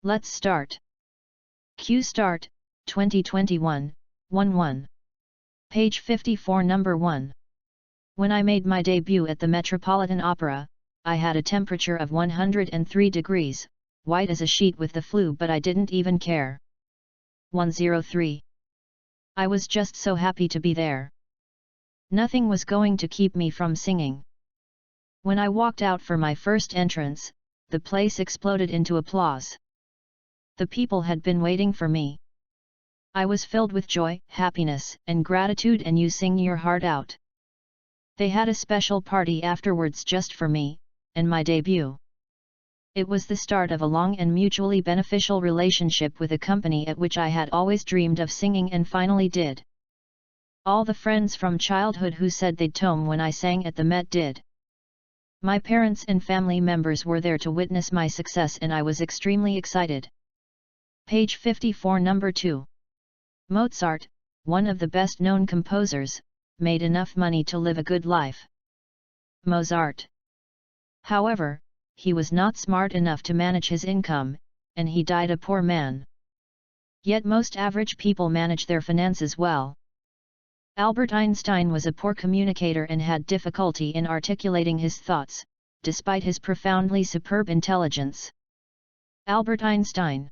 Let's start. Q Start, 2021, 1-1. Page 54 Number 1. When I made my debut at the Metropolitan Opera, I had a temperature of 103 degrees, white as a sheet with the flu, but I didn't even care. 103. I was just so happy to be there. Nothing was going to keep me from singing. When I walked out for my first entrance, the place exploded into applause. The people had been waiting for me. I was filled with joy, happiness, and gratitude, and you sing your heart out. They had a special party afterwards just for me, and my debut. It was the start of a long and mutually beneficial relationship with a company at which I had always dreamed of singing and finally did. All the friends from childhood who said they'd tome when I sang at the Met did. My parents and family members were there to witness my success, and I was extremely excited. Page 54 Number 2. Mozart, one of the best-known composers, made enough money to live a good life. Mozart. However, he was not smart enough to manage his income, and he died a poor man. Yet most average people manage their finances well. Albert Einstein was a poor communicator and had difficulty in articulating his thoughts, despite his profoundly superb intelligence. Albert Einstein.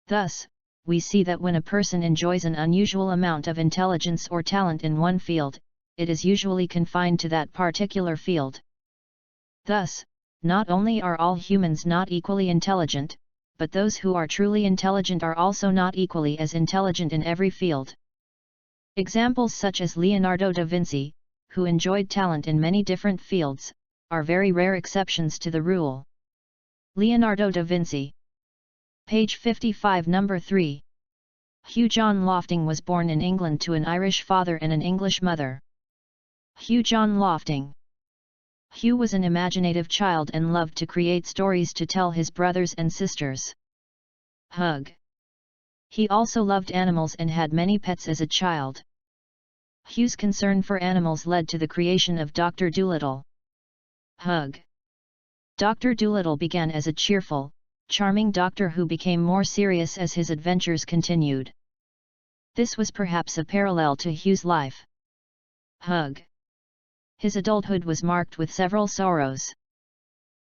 Thus, we see that when a person enjoys an unusual amount of intelligence or talent in one field, it is usually confined to that particular field. Thus, not only are all humans not equally intelligent, but those who are truly intelligent are also not equally as intelligent in every field. Examples such as Leonardo da Vinci, who enjoyed talent in many different fields, are very rare exceptions to the rule. Leonardo da Vinci. Page 55 Number 3. Hugh John Lofting was born in England to an Irish father and an English mother. Hugh John Lofting. Hugh was an imaginative child and loved to create stories to tell his brothers and sisters. Hug. He also loved animals and had many pets as a child. Hugh's concern for animals led to the creation of Dr. Dolittle. Hug. Dr. Dolittle began as a cheerful, charming doctor who became more serious as his adventures continued. This was perhaps a parallel to Hugh's life. Hug. His adulthood was marked with several sorrows.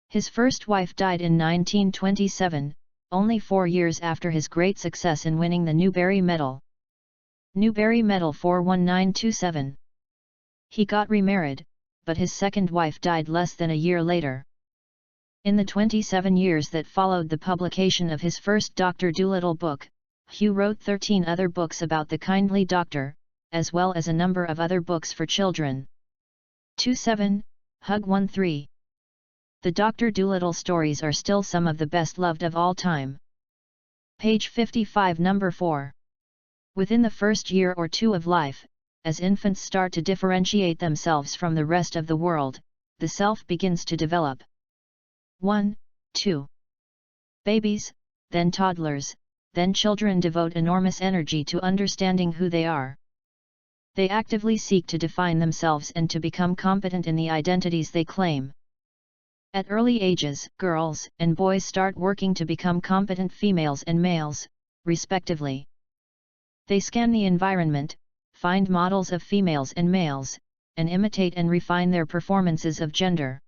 His first wife died in 1927, only 4 years after his great success in winning the Newbery Medal. Newbery Medal 41927. He got remarried, but his second wife died less than a year later. In the 27 years that followed the publication of his first Dr. Dolittle book, Hugh wrote 13 other books about the kindly doctor, as well as a number of other books for children. 27, Hug 13. The Dr. Dolittle stories are still some of the best loved of all time. Page 55 Number 4. Within the first year or two of life, as infants start to differentiate themselves from the rest of the world, the self begins to develop. 1, 2. Babies, then toddlers, then children devote enormous energy to understanding who they are. They actively seek to define themselves and to become competent in the identities they claim. At early ages, girls and boys start working to become competent females and males, respectively. They scan the environment, find models of females and males, and imitate and refine their performances of gender.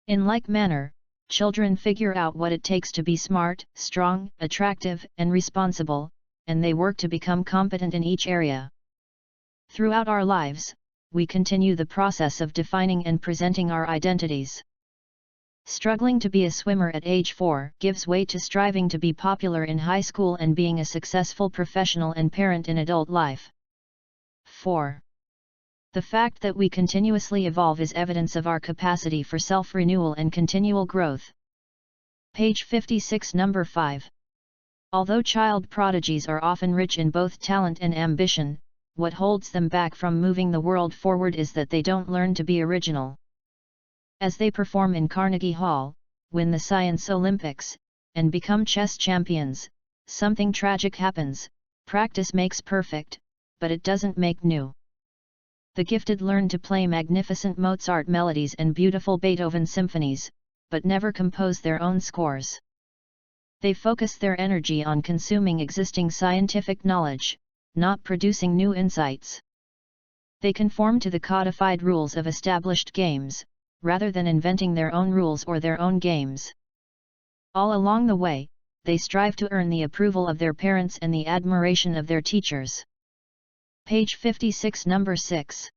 In like manner, children figure out what it takes to be smart, strong, attractive, and responsible, and they work to become competent in each area. Throughout our lives, we continue the process of defining and presenting our identities. Struggling to be a swimmer at age 4 gives way to striving to be popular in high school and being a successful professional and parent in adult life. 4. The fact that we continuously evolve is evidence of our capacity for self-renewal and continual growth. Page 56 Number 5. Although child prodigies are often rich in both talent and ambition, what holds them back from moving the world forward is that they don't learn to be original. As they perform in Carnegie Hall, win the Science Olympics, and become chess champions, something tragic happens. Practice makes perfect, but it doesn't make new. The gifted learn to play magnificent Mozart melodies and beautiful Beethoven symphonies, but never compose their own scores. They focus their energy on consuming existing scientific knowledge, not producing new insights. They conform to the codified rules of established games, rather than inventing their own rules or their own games. All along the way, they strive to earn the approval of their parents and the admiration of their teachers. Page 56, number 6.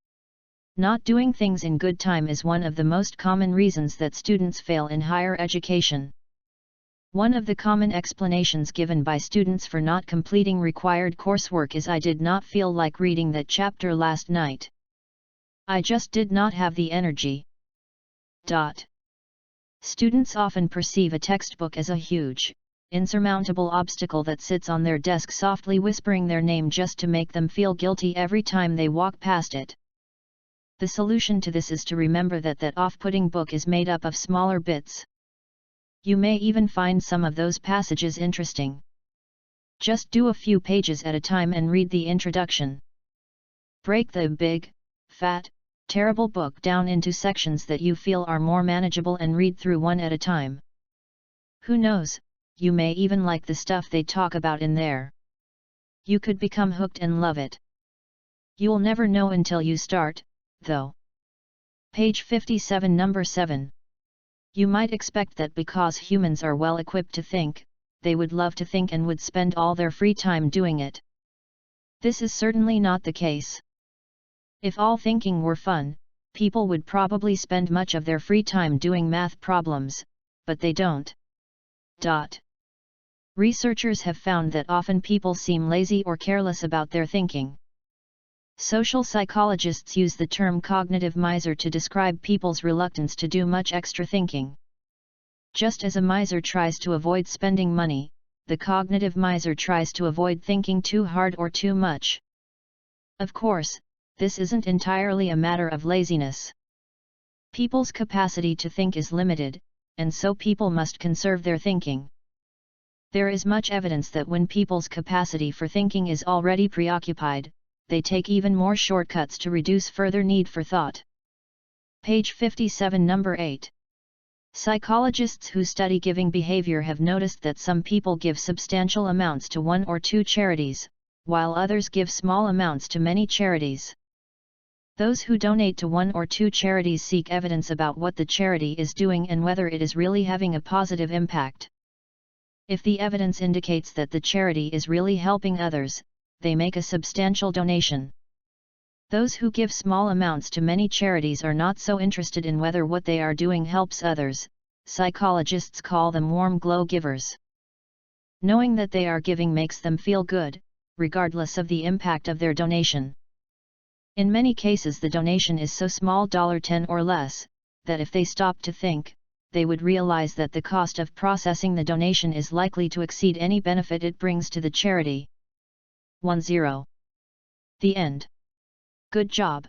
Not doing things in good time is one of the most common reasons that students fail in higher education. One of the common explanations given by students for not completing required coursework is "I did not feel like reading that chapter last night. I just did not have the energy." Students often perceive a textbook as a huge, insurmountable obstacle that sits on their desk softly whispering their name just to make them feel guilty every time they walk past it. The solution to this is to remember that that off-putting book is made up of smaller bits. You may even find some of those passages interesting. Just do a few pages at a time and read the introduction. Break the big, fat, terrible book down into sections that you feel are more manageable and read through one at a time. Who knows, you may even like the stuff they talk about in there. You could become hooked and love it. You'll never know until you start, though. Page 57, number 7. You might expect that because humans are well equipped to think, they would love to think and would spend all their free time doing it. This is certainly not the case. If all thinking were fun, people would probably spend much of their free time doing math problems, but they don't. Researchers have found that often people seem lazy or careless about their thinking. Social psychologists use the term cognitive miser to describe people's reluctance to do much extra thinking. Just as a miser tries to avoid spending money, the cognitive miser tries to avoid thinking too hard or too much. Of course, this isn't entirely a matter of laziness. People's capacity to think is limited, and so people must conserve their thinking. There is much evidence that when people's capacity for thinking is already preoccupied, they take even more shortcuts to reduce further need for thought. Page 57, number 8. Psychologists who study giving behavior have noticed that some people give substantial amounts to one or two charities, while others give small amounts to many charities. Those who donate to one or two charities seek evidence about what the charity is doing and whether it is really having a positive impact. If the evidence indicates that the charity is really helping others, they make a substantial donation. Those who give small amounts to many charities are not so interested in whether what they are doing helps others. Psychologists call them warm glow givers. Knowing that they are giving makes them feel good, regardless of the impact of their donation. In many cases the donation is so small, $10 or less, that if they stop to think, they would realize that the cost of processing the donation is likely to exceed any benefit it brings to the charity. 10. The end. Good job.